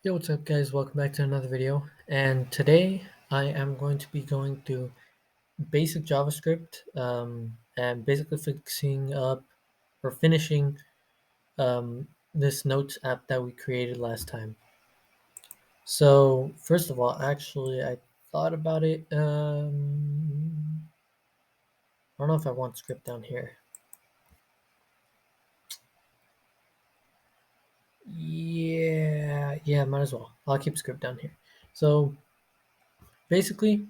Yo, what's up guys? Welcome back to another video. And today I am going to be going through basic JavaScript and basically fixing up or finishing this notes app that we created last time. So first of all, actually I thought about it. I don't know if I want script down here. Yeah, might as well. I'll keep script down here. So basically,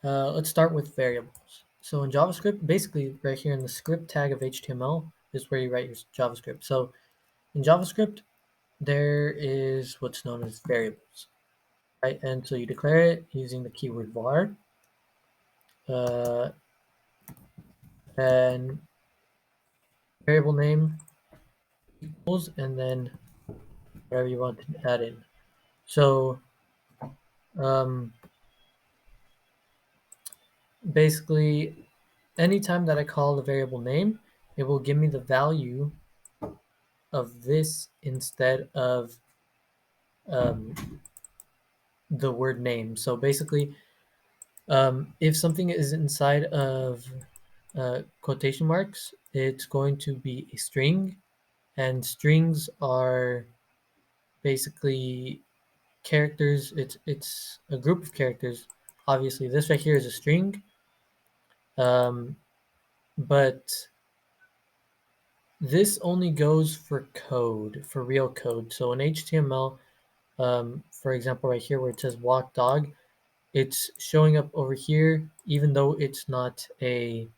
let's start with variables. So in JavaScript, basically right here in the script tag of HTML is where you write your JavaScript. So in JavaScript, there is what's known as variables, right? And so you declare it using the keyword var, uh, and variable name equals, and then whatever you want to add in. So um, basically, anytime that I call the variable name, it will give me the value of this instead of um, the word name. So basically, if something is inside of quotation marks, it's going to be a string, and strings are basically characters. It's a group of characters. Obviously, this right here is a string, um, but this only goes for code, for real code. So in HTML, for example, right here where it says walk dog, it's showing up over here, even though it's not a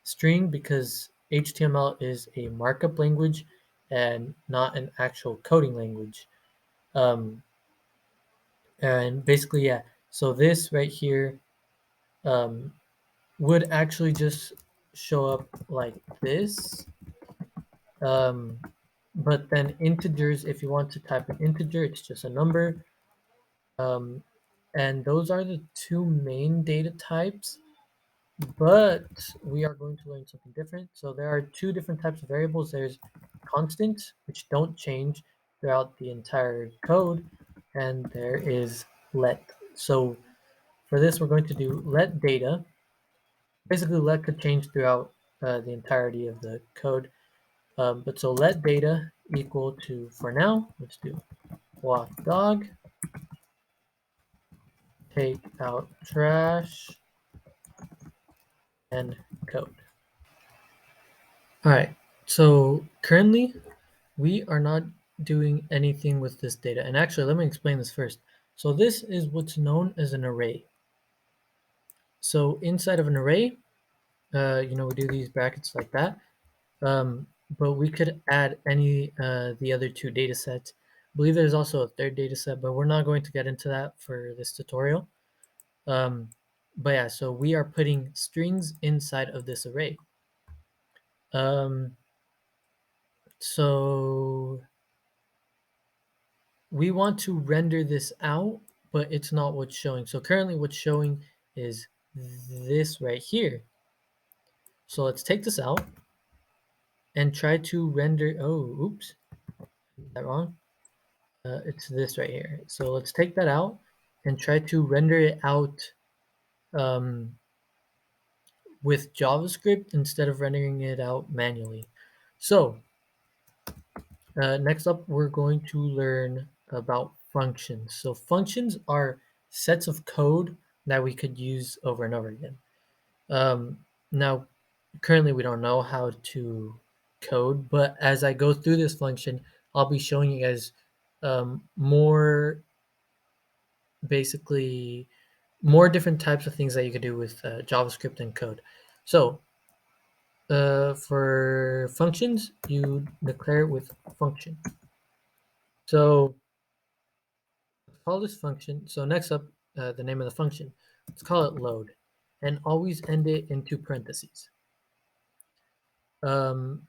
string, because HTML is a markup language and not an actual coding language. Um, and basically, yeah. So this right here um, would actually just show up like this. Um, but then integers, if you want to type an integer, it's just a number. Um, and those are the two main data types. But we are going to learn something different. So there are two different types of variables. There's constants, which don't change throughout the entire code, and there is let. So for this, we're going to do let data. Basically, let could change throughout the entirety of the code. But so let data equal to, for now, let's do walk dog, take out trash, and code. All right, so currently we are not doing anything with this data. And actually, let me explain this first. So this is what's known as an array. So inside of an array, we do these brackets like that. But we could add any the other two data sets. I believe there's also a third data set, but we're not going to get into that for this tutorial. But yeah, so we are putting strings inside of this array. So we want to render this out, but it's not what's showing. So currently what's showing is this right here. So let's take this out and try to render, oh, oops, is that wrong? It's this right here. So let's take that out and try to render it out um, with JavaScript instead of rendering it out manually. So next up, we're going to learn about functions. So functions are sets of code that we could use over and over again. Now, currently we don't know how to code, but as I go through this function, I'll be showing you guys more, basically, more different types of things that you could do with JavaScript and code. So for functions, you declare with function. So call this function. So next up, the name of the function. Let's call it load, and always end it into parentheses. Um,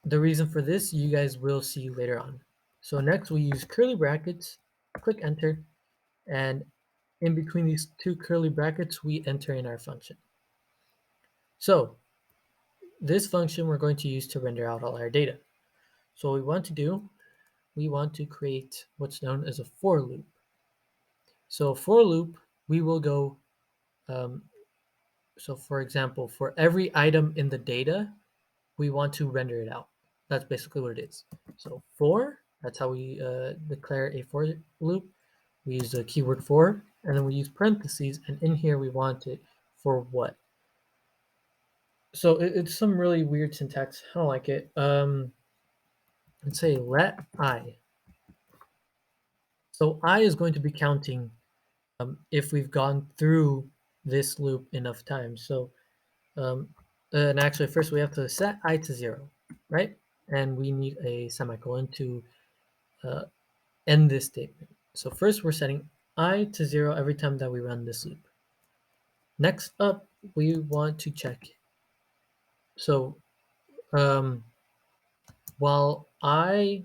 the reason for this, you guys will see later on. So next we use curly brackets, click enter, and in between these two curly brackets, we enter in our function. So this function we're going to use to render out all our data. So what we want to do we want to create what's known as a for loop. So for loop, we will go, um, so for example, for every item in the data, we want to render it out. That's basically what it is. So for, that's how we declare a for loop. We use the keyword for, and then we use parentheses, and in here we want it for what. So it's some really weird syntax. I don't like it. Let's say let I. So I is going to be counting if we've gone through this loop enough times. So, and actually first we have to set I to 0, right? And we need a semicolon to uh, end this statement. So first we're setting I to 0 every time that we run this loop. Next up, we want to check. So um, while I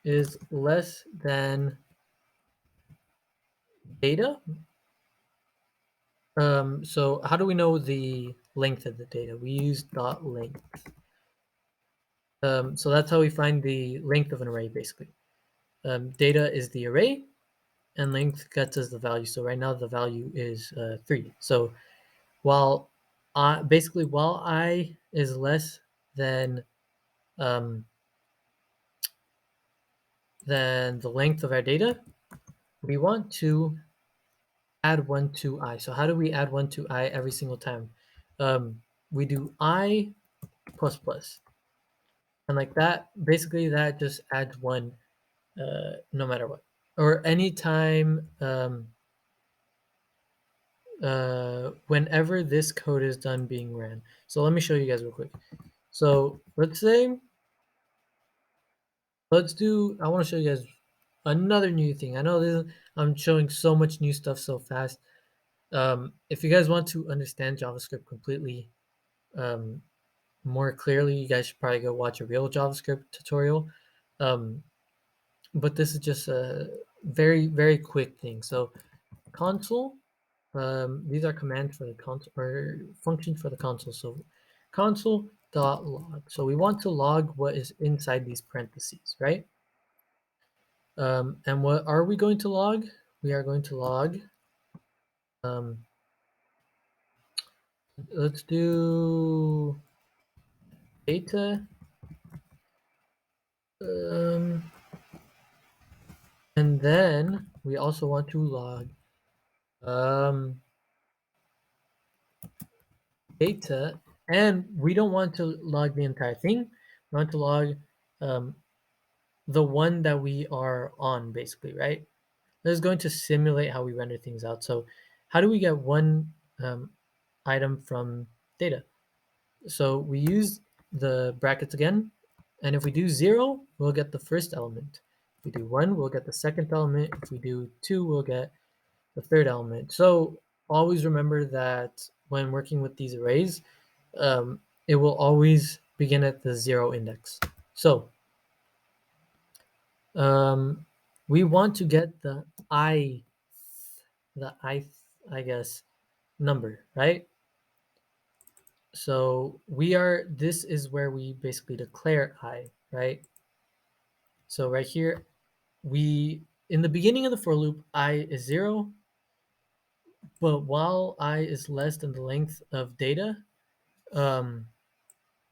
is less than data, so how do we know the length of the data? We use dot length. So that's how we find the length of an array, basically. Data is the array, and length gets us the value. So right now the value is 3. So while while I is less than um, the length of our data, we want to add 1 to I. So how do we add 1 to I every single time? We do I plus plus. And like that, basically that just adds 1 no matter what. Or anytime, whenever this code is done being ran. So let me show you guys real quick. So let's say, I want to show you guys another new thing. I know I'm showing so much new stuff so fast. If you guys want to understand JavaScript completely um, more clearly, you guys should probably go watch a real JavaScript tutorial. Um, but this is just a very, very quick thing. So console, these are commands for the console or functions for the console. So console.log. So we want to log what is inside these parentheses, right? And what are we going to log? We are going to log, um, let's do data, um, and then we also want to log um, data, and we don't want to log the entire thing. We want to log um, the one that we are on, basically, right? This is going to simulate how we render things out. So how do we get one item from data? So we use the brackets again, and if we do 0, we'll get the first element. If we do 1, we'll get the second element. If we do 2, we'll get the third element. So always remember that when working with these arrays, it will always begin at the 0 index. So we want to get the I guess, number, right? So this is where we basically declare I, right? So right here, in the beginning of the for loop, I is 0, but while I is less than the length of data, um,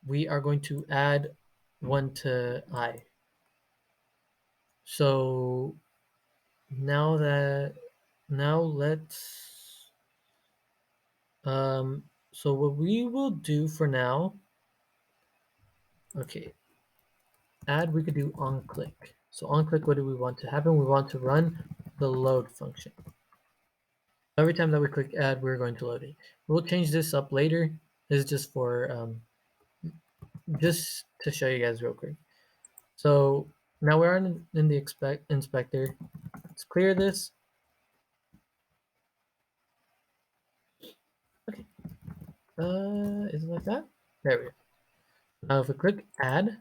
we are going to add 1 to I. So now let's, so what we will do for now, okay, we could do on click. So on click, what do we want to happen? We want to run the load function. Every time that we click add, we're going to load it. We'll change this up later. This is just for just to show you guys real quick. So now we're in the inspector. Let's clear this. Okay. Is it like that? There we go. Now if we click add,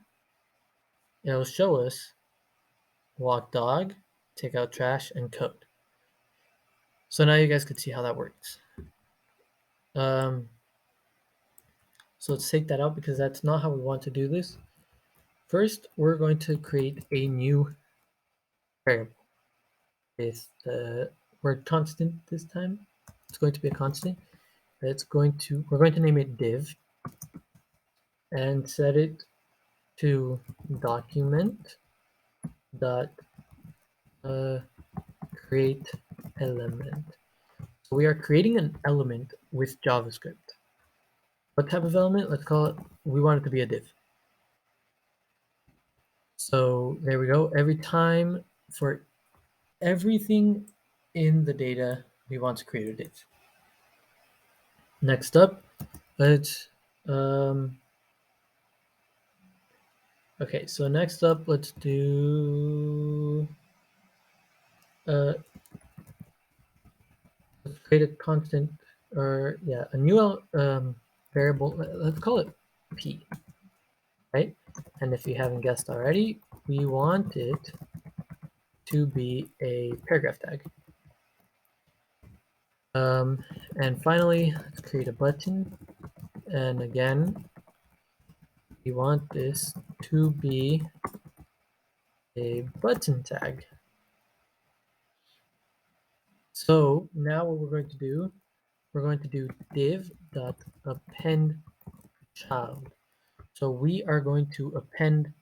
it'll show us walk dog, take out trash, and code. So now you guys can see how that works. So let's take that out because that's not how we want to do this. First, we're going to create a new variable with the word constant this time. It's going to be a constant. We're going to name it div and set it to document dot create element. So we are creating an element with JavaScript. What type of element? Let's call it, we want it to be a div. So there we go. Every time for everything in the data, we want to create a div. Next up, let's, okay, so next up, let's do, let's create a constant, or yeah, a new variable. Let's call it p, right? And if you haven't guessed already, we want it to be a paragraph tag. And finally, let's create a button. And again, we want this to be a button tag. So now what we're going to do div.append child. So we are going to append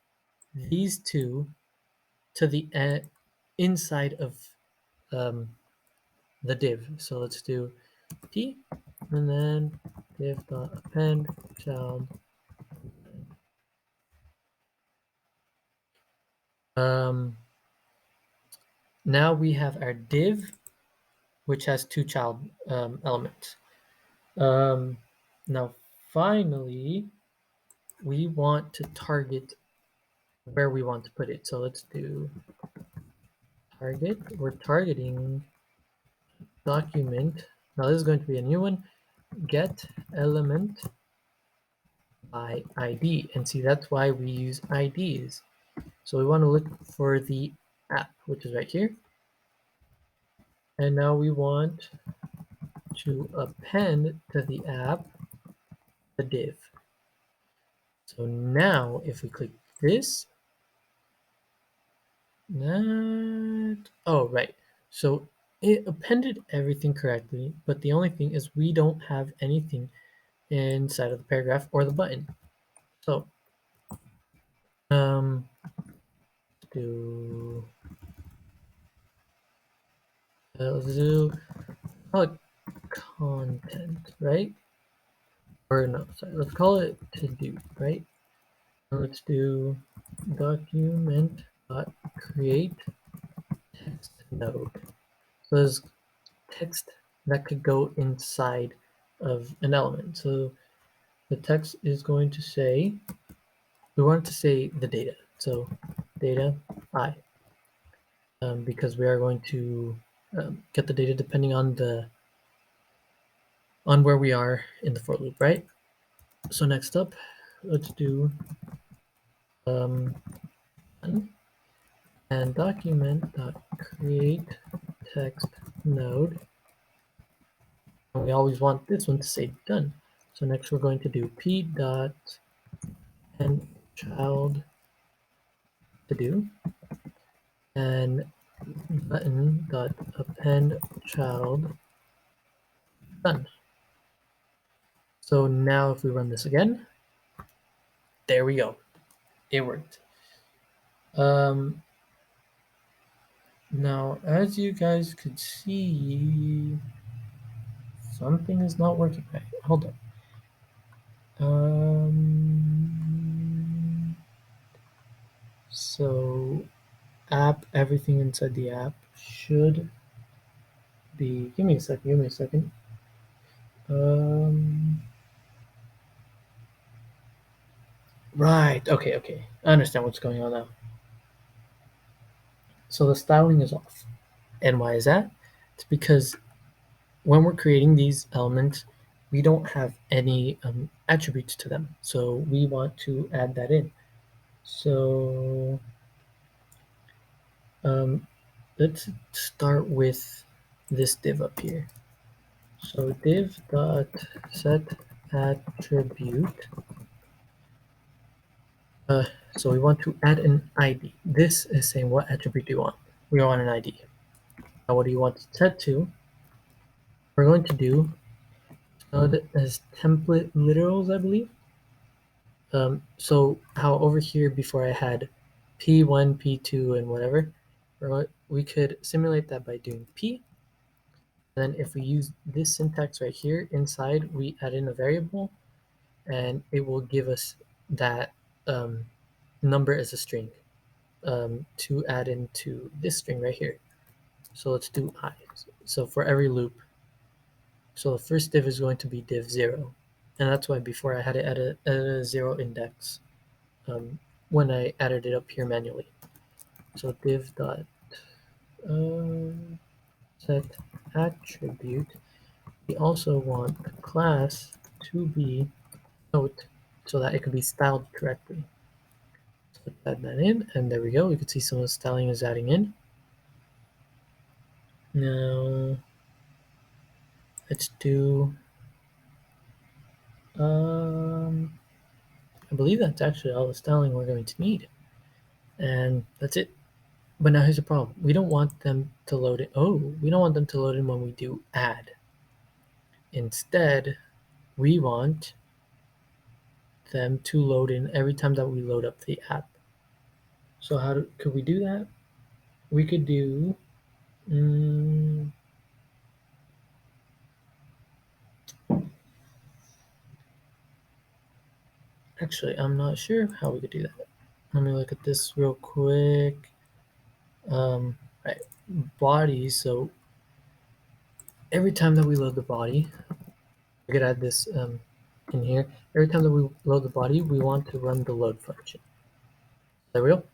these two to the inside of the div. So let's do p and then div.append child. Now we have our div, which has two child elements. Now finally, we want to target where we want to put it. So let's do target. We're targeting document. Now this is going to be a new one. Get element by ID. And see, that's why we use IDs. So we want to look for the app, which is right here. And now we want to append to the app the div. So now if we click this, oh, right. So it appended everything correctly, but the only thing is we don't have anything inside of the paragraph or the button. So do let's do content, right? Or no, sorry, let's call it to do, right? Let's do document create text node. So there's text that could go inside of an element. So the text is going to say, we want it to say the data. So data I, because we are going to get the data depending on where we are in the for loop, right? So next up, let's do and document.create text node. And we always want this one to say done. So next we're going to do p dot and child to do and button dot append child done. So now if we run this again, there we go. It worked. Now, as you guys could see, something is not working right. Hold on. So app, everything inside the app should be, give me a second. Right, okay. I understand what's going on now. So the styling is off. And why is that? It's because when we're creating these elements, we don't have any attributes to them. So we want to add that in. So let's start with this div up here. So div dot set attribute So we want to add an ID. This is saying what attribute do you want. We want an ID. Now what do you want it set to? We're going to do as template literals, I believe. So how over here before I had P1, P2, and whatever, we could simulate that by doing P. Then if we use this syntax right here inside, we add in a variable, and it will give us that number as a string to add into this string right here. So let's do I. So for every loop, so the first div is going to be div 0. And that's why before I had it at a 0 index um, when I added it up here manually. So div dot set attribute. We also want the class to be note so that it can be styled correctly. So let's add that in, and there we go. We can see some of the styling is adding in. Now let's do I believe that's actually all the styling we're going to need. And that's it. But now here's the problem. We don't want them to load it. Oh, we don't want them to load in when we do add. Instead, we want them to load in every time that we load up the app. So could we do that? We could do actually, I'm not sure how we could do that. Let me look at this real quick. Right, body. So every time that we load the body, we could add this in here. Every time that we load the body, we want to run the load function. Is that real?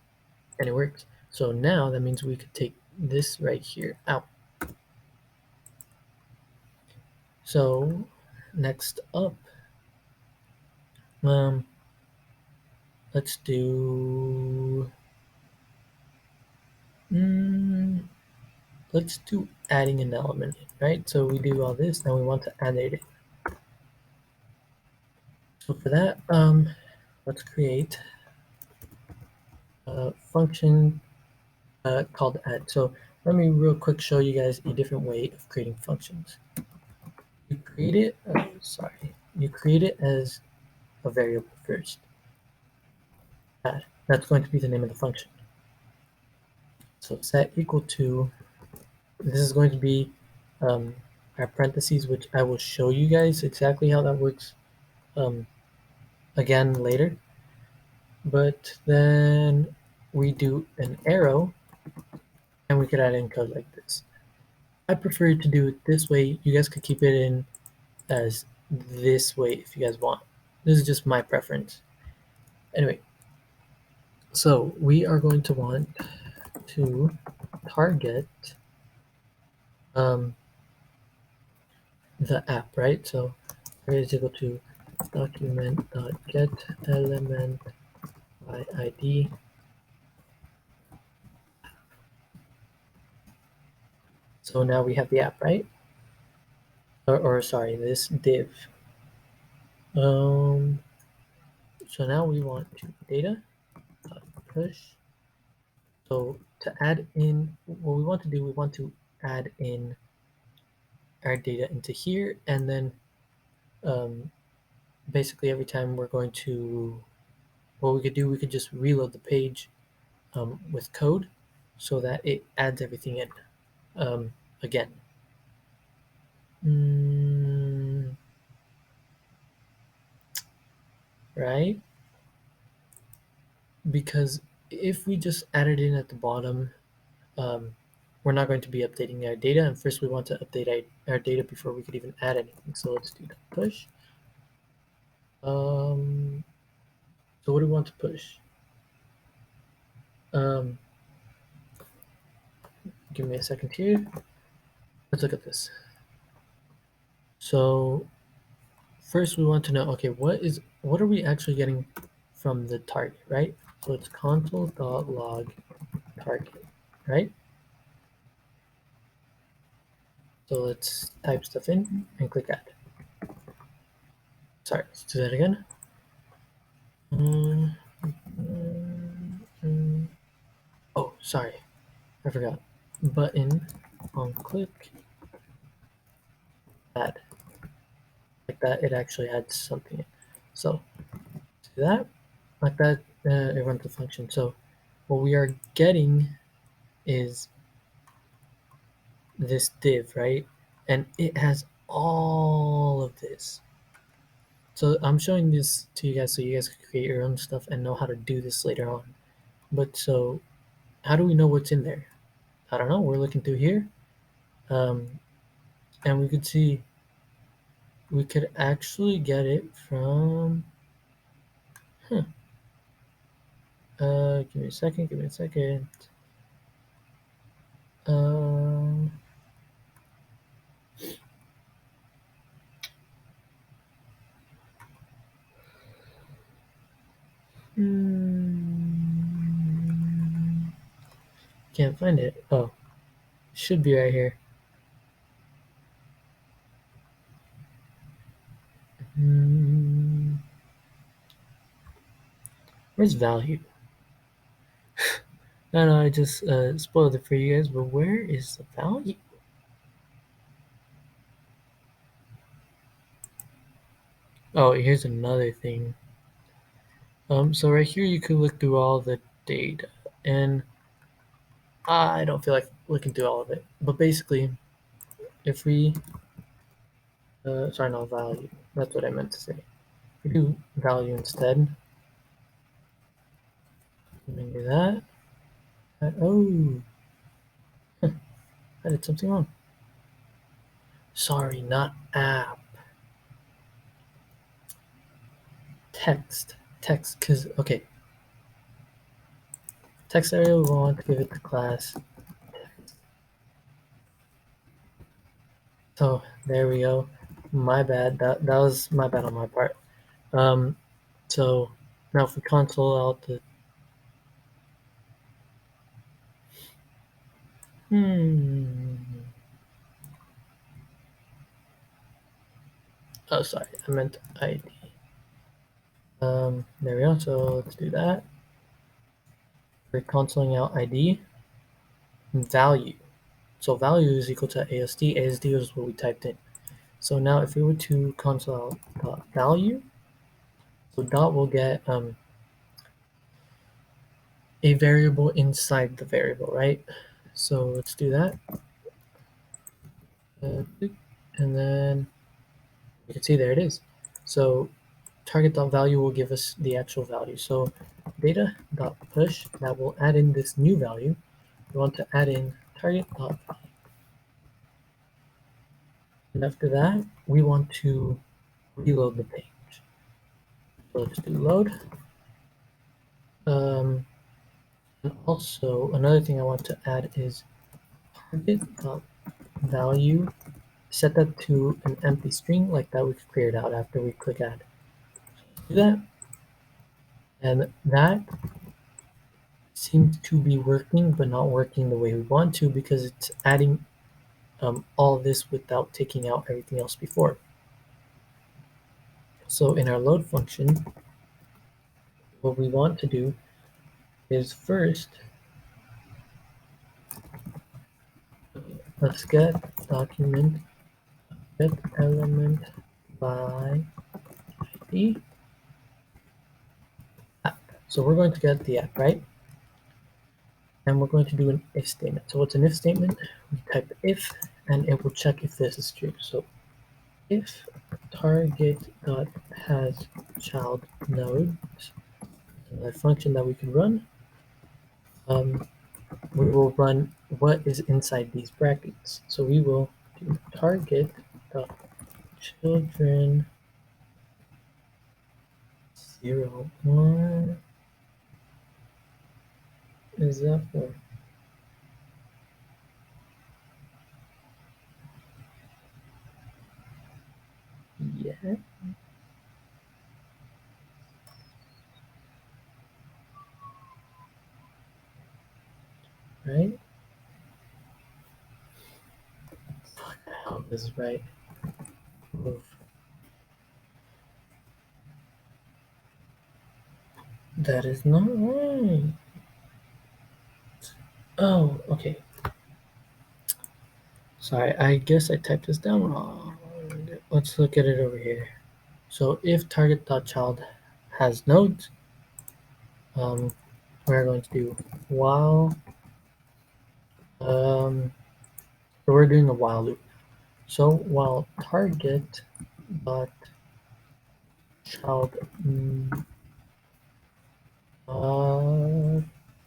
And it works. So now that means we could take this right here out. So next up, let's do let's do adding an element, right? So we do all this, now we want to add it. So for that, let's create a function called add. So let me real quick show you guys a different way of creating functions. You create it, you create it as a variable first. Add. That's going to be the name of the function. So set equal to, this is going to be our parentheses, which I will show you guys exactly how that works again later. But then we do an arrow, and we could add in code like this. I prefer to do it this way. You guys could keep it in as this way if you guys want. This is just my preference. Anyway, so we are going to want to target the app, right? So is equal to document.get element by ID. So now we have the app, right? Or sorry, this div. So now we want to data push. So to add in, what we want to do, we want to add in our data into here, and then basically every time we're going to, what we could do, we could just reload the page with code so that it adds everything in again. Right? Because if we just add it in at the bottom, we're not going to be updating our data. And first we want to update our data before we could even add anything. So let's do the push. So what do we want to push? Give me a second here. Let's look at this. So first we want to know, okay, what are we actually getting from the target, right? So it's console.log target, right? So let's type stuff in and click add. Sorry, let's do that again. Oh, sorry, I forgot. Button on click add. Like that, it actually adds something in. So do that. Like that, it runs the function. So what we are getting is this div, right? And it has all of this. So I'm showing this to you guys so you guys can create your own stuff and know how to do this later on. But so how do we know what's in there? I don't know. We're looking through here, and we could see we could actually get it from. Huh, give me a second. Give me a second. Um, hmm, can't find it. Oh, should be right here. Hmm, where's value? No, no, I just spoiled it for you guys. But where is the value? Oh, here's another thing. So right here you could look through all the data, and I don't feel like looking through all of it. But basically, if we, sorry, not value. That's what I meant to say. If we do value instead, we can do that. Oh, I did something wrong. Sorry, not app. Text. Text, because, okay. Text area, we want to give it to class. So there we go. My bad. That was my bad on my part. Um, so now if we console out the oh sorry, I meant ID. There we go. So let's do that. We're consoling out ID and value. So value is equal to ASD. ASD is what we typed in. So now if we were to console out value, so dot will get a variable inside the variable, right? So let's do that. And then you can see there it is. So target.value will give us the actual value. So data.push, that will add in this new value. We want to add in target.value. And after that, we want to reload the page. So let's do load. And also, another thing I want to add is target.value. Set that to an empty string like that. We could clear it out after we click add. Do that. And that seems to be working, but not working the way we want to because it's adding all this without taking out everything else before. So in our load function, what we want to do is first, let's get document get element by ID app. So we're going to get the app, right? And we're going to do an if statement. So what's an if statement? We type if, and it will check if this is true. So if target dot has child nodes, another function that we can run, we will run what is inside these brackets. So we will do target dot children 0 1 is that for? Yeah, right? I hope this is right. Oof. That is not right. Oh, okay. Sorry, I guess I typed this down wrong. Let's look at it over here. So if target.child has nodes, um, we're going to do while, so we're doing a while loop. So while target dot child uh,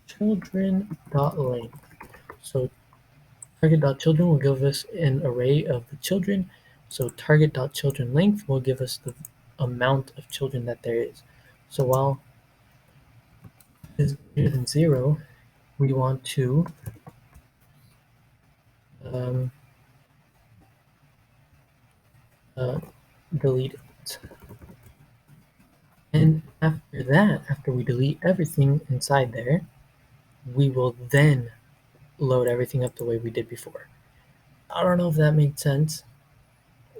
children dot length. So target dot children will give us an array of the children. So target dot children length will give us the amount of children that there is. So while is greater than 0, we want to um, uh, delete it. And after that, after we delete everything inside there, we will then load everything up the way we did before. I don't know if that made sense,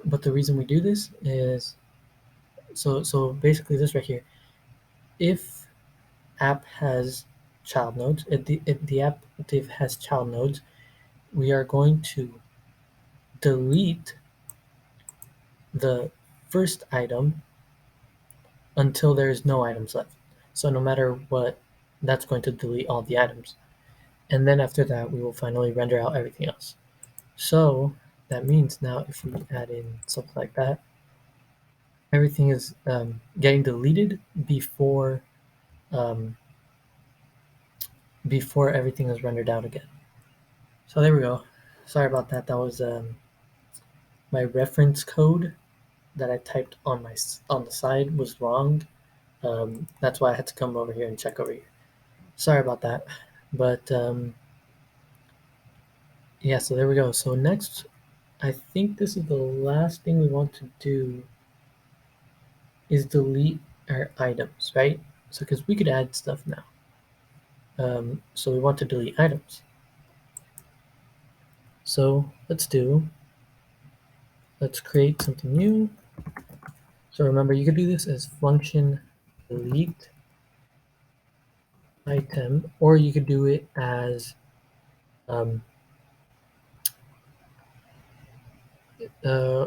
but the reason we do this is so basically this right here. If app has child nodes, if the app div has child nodes, we are going to delete the first item until there's no items left. So no matter what, that's going to delete all the items. And then after that, we will finally render out everything else. So that means now if we add in something like that, everything is getting deleted um, before everything is rendered out again. So there we go. Sorry about that. That was my reference code that I typed on the side was wrong. That's why I had to come over here and check over here. Sorry about that. But yeah, so there we go. So next, I think this is the last thing we want to do is delete our items, right? So because we could add stuff now. So we want to delete items. So let's create something new. So remember, you could do this as function delete item, or you could do it as um,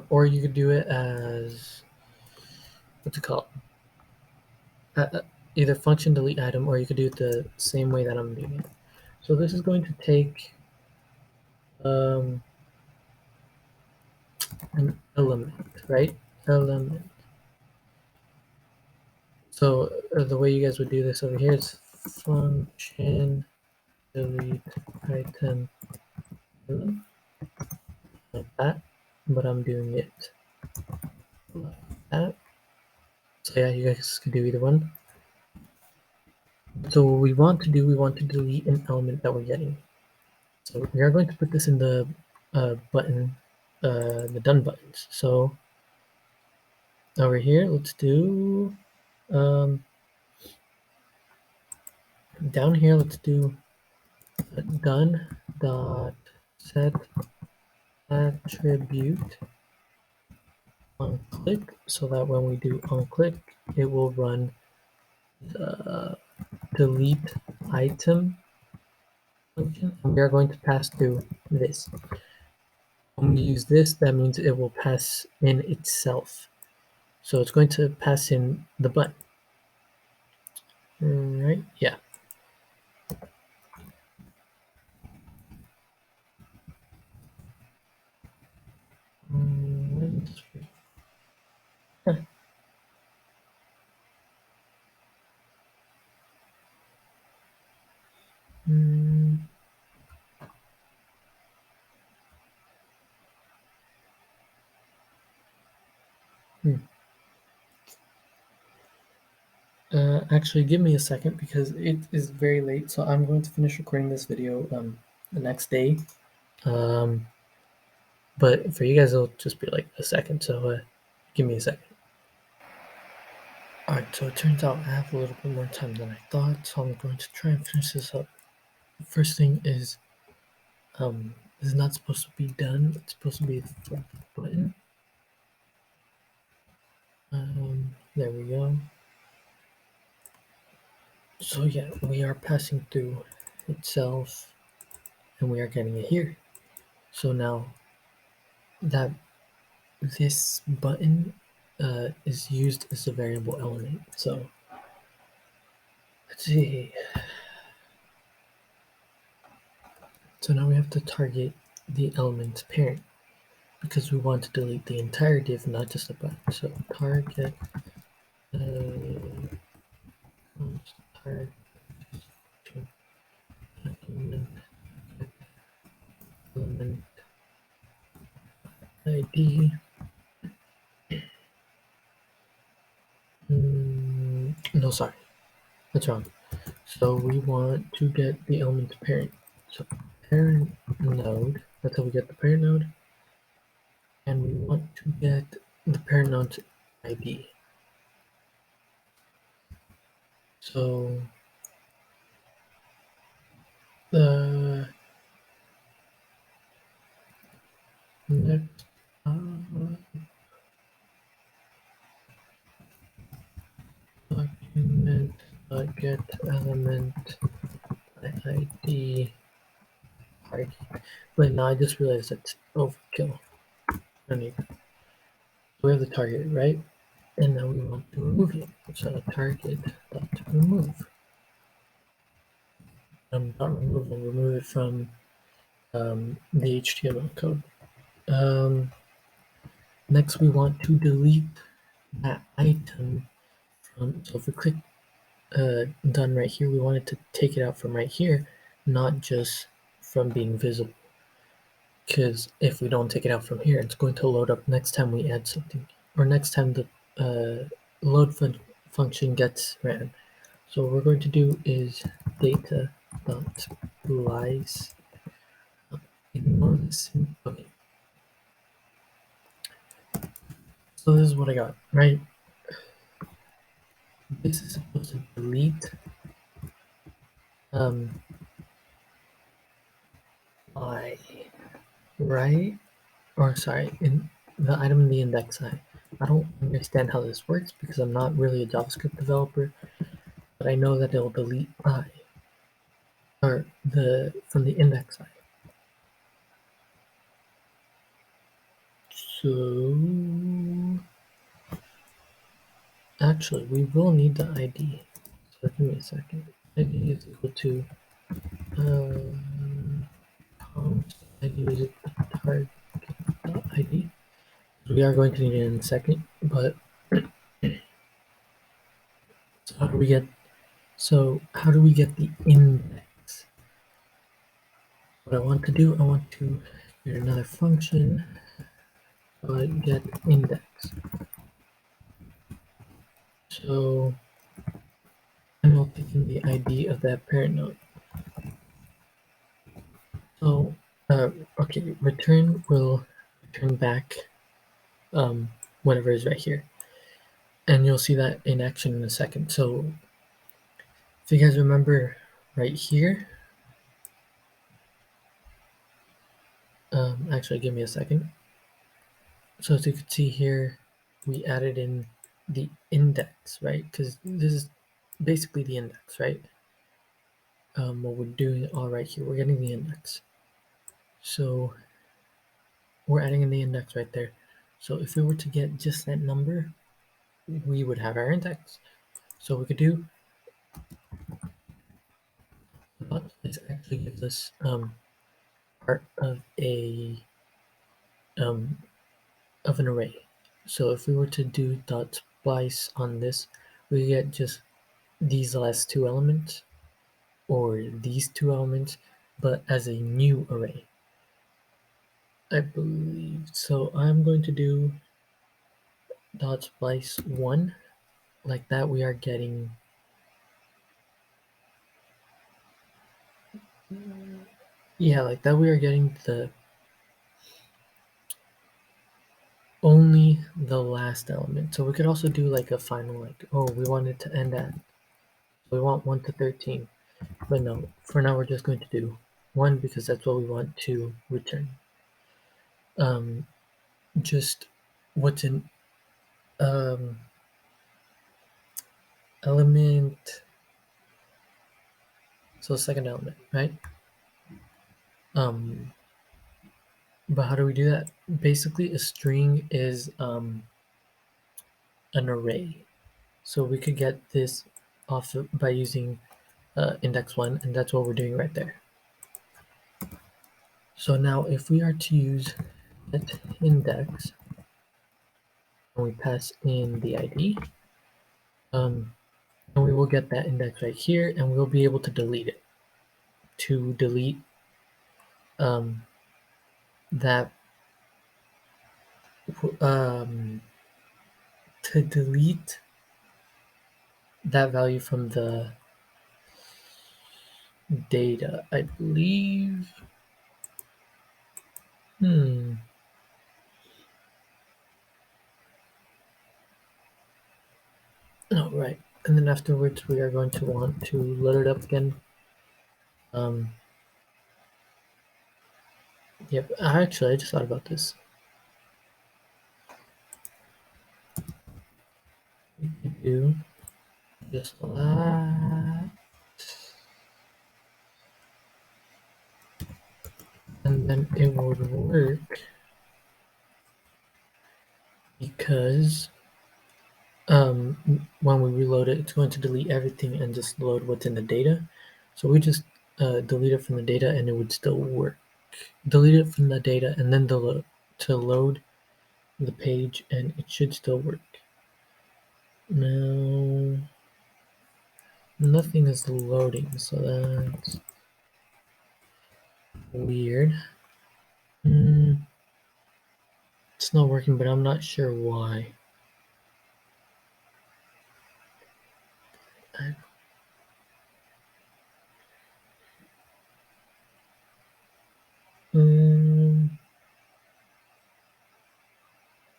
or you could do it as what's it called? Either function delete item, or you could do it the same way that I'm doing it. So this is going to take um, an element, right? Element. So the way you guys would do this over here is function delete item like that, but I'm doing it like that. So yeah, you guys can do either one. So what we want to do, we want to delete an element that we're getting. So we are going to put this in the button, the done buttons. So over here, let's do down here. Let's do done dot set attribute on click, so that when we do on click, it will run the delete item function. And we are going to pass through this. When we use this, that means it will pass in itself. So it's going to pass in the button, right? Yeah. Huh. Hmm. Actually, give me a second because it is very late. So I'm going to finish recording this video the next day. Um, but for you guys, it'll just be like a second. So give me a second. All right. So it turns out I have a little bit more time than I thought. So I'm going to try and finish this up. The first thing is this is not supposed to be done. It's supposed to be the button. There we go. So yeah, we are passing through itself. and we are getting it here. So now that this button is used as a variable element. So let's see. So now we have to target the element parent because we want to delete the entire div, not just the button. So target target element ID. No, sorry, that's wrong. So we want to get the element parent. So parent node, that's how we get the parent node. And we want to get the parent node's ID. So the next document get element ID target. But now I just realized that's overkill. I need we have the target, right? And now we want to remove it. So target dot remove. Not remove, we'll remove it from the HTML code. Next, we want to delete that item from. So if we click done right here, we wanted to take it out from right here, not just from being visible. Because if we don't take it out from here, it's going to load up next time we add something, or next time the load function gets ran. So what we're going to do is data.slice. Ignore this. Okay. So this is what I got, right? This is supposed to delete I, right? Or sorry, in the item in the index I. I don't understand how this works because I'm not really a JavaScript developer, but I know that it'll delete I or the from the index I. So actually, we will need the ID. So give me a second. ID is equal to const ID is equal to target ID. We are going to need it in a second, but so how do we get the index? What I want to do, I want to create another function get index. So I'm now taking the ID of that parent node. So okay, return will return back whatever is right here. And you'll see that in action in a second. So if you guys remember right here, actually give me a second. So as you can see here, we added in the index, right? Because this is basically the index, right? What we're doing all right here, we're getting the index. So we're adding in the index right there. So if we were to get just that number, we would have our index. So we could do this actually gives us part um, of an array. So if we were to do dot splice on this, we get just these last two elements or these two elements, but as a new array. I believe so. I'm going to do dot splice 1 like that. We are getting like that. We are getting the only the last element. So we could also do like a final, like, oh, we want it to end at, we want 1 to 13, but no, for now we're just going to do 1 because that's what we want to return. Just what's in element, so second element, right? But how do we do that? Basically, a string is an array. So we could get this off by using index 1, and that's what we're doing right there. So now if we are to use get index, and we pass in the ID, and we will get that index right here, and we'll be able to delete it. To delete um, that um, to delete that value from the data, I believe. Oh, right. And then afterwards, we are going to want to load it up again. Yep. Actually, I just thought about this. We could do just that, and then it would work because when we reload it, it's going to delete everything and just load what's in the data. So we just delete it from the data, and it would still work. Delete it from the data, and then to load the page, and it should still work. Now, nothing is loading, so that's weird. It's not working, but I'm not sure why.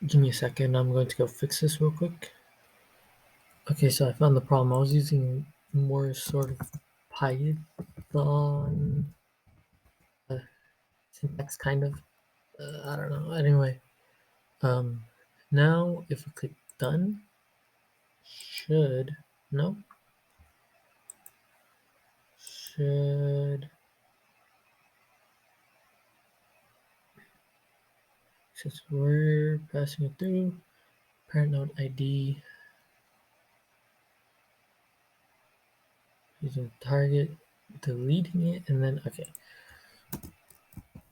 Give me a second. I'm going to go fix this real quick. Okay, so I found the problem. I was using more sort of Python syntax, kind of. I don't know. Anyway, now if we click done, should no should since we're passing it through parent node ID using target, deleting it, and then okay.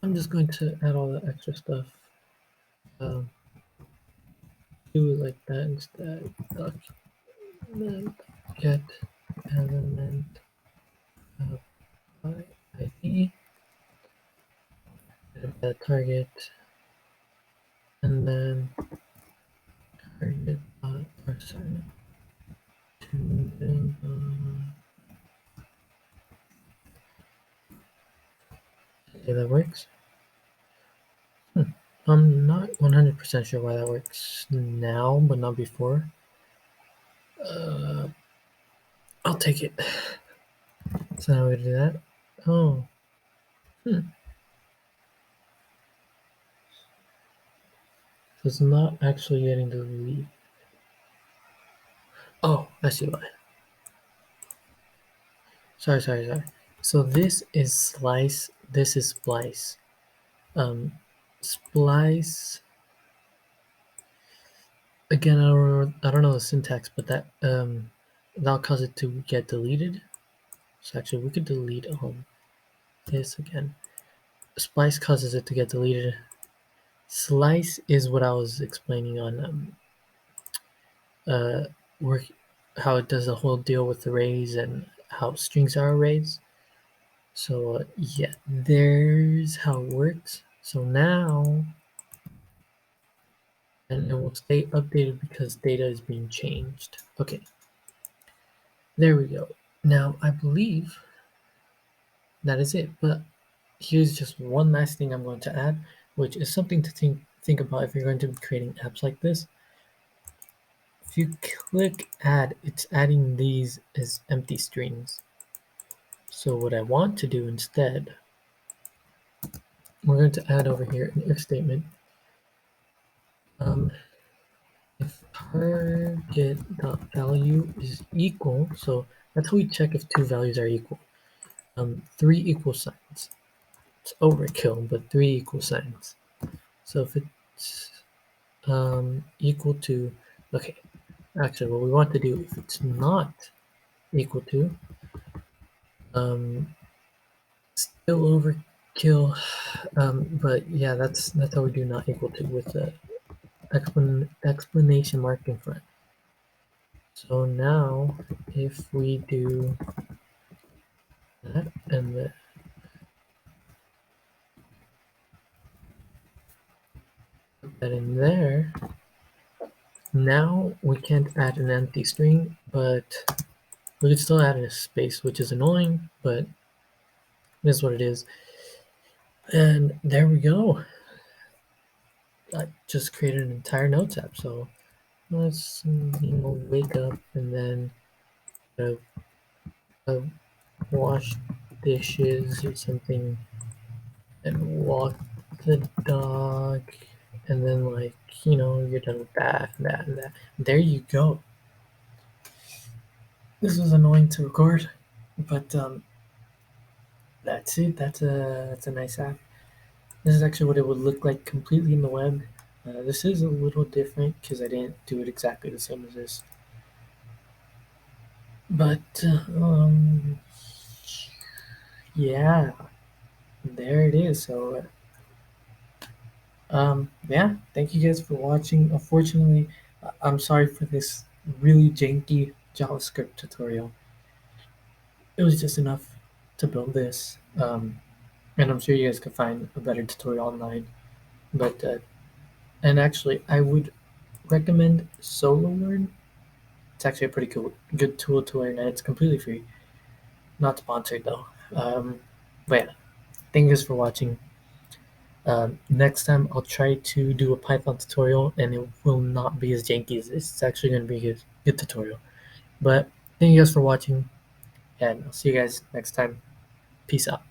I'm just going to add all the extra stuff. Do it like that instead. Document get element by ID, the target, and then target or sorry, okay, that works. I'm not 100% sure why that works now, but not before. I'll take it. So now we do that. Oh. So it's not actually getting the lead. Oh, I see why. Sorry. So this is slice, this is splice. Splice, again, I don't know the syntax, but that'll cause it to get deleted. So actually we could delete this again. Splice causes it to get deleted. Slice is what I was explaining on work, how it does the whole deal with arrays and how strings are arrays. So yeah, there's how it works. So now, and it will stay updated because data is being changed. Okay, there we go. Now I believe that is it, but here's just one last thing I'm going to add, which is something to think about if you're going to be creating apps like this. If you click add, it's adding these as empty strings. So what I want to do instead, we're going to add over here an if statement. If target.value is equal, so that's how we check if two values are equal. 3 equal signs. it's overkill, but three equal signs. So if it's equal to, okay, actually what we want to do, if it's not equal to, still overkill, but yeah, that's how we do not equal to with the explanation mark in front. So now if we do that and put that in there, now we can't add an empty string, but we could still add a space, which is annoying, but it is what it is. And there we go. I just created an entire notes app. So let's wake up and then uh, uh, wash dishes or something, and walk the dog, and then you're done with that and that and that. There you go. This was annoying to record, but that's it. That's a nice app. This is actually what it would look like completely in the web. This is a little different because I didn't do it exactly the same as this. But yeah, there it is. So yeah, thank you guys for watching. Unfortunately, I'm sorry for this really janky JavaScript tutorial. It was just enough to build this. And I'm sure you guys could find a better tutorial online. But and actually, I would recommend SoloLearn. It's actually a pretty cool, good tool to learn, and it's completely free. Not sponsored though. But yeah, thank you guys for watching. Next time I'll try to do a Python tutorial, and it will not be as janky as this. It's actually going to be a good tutorial. But thank you guys for watching, and I'll see you guys next time. Peace out.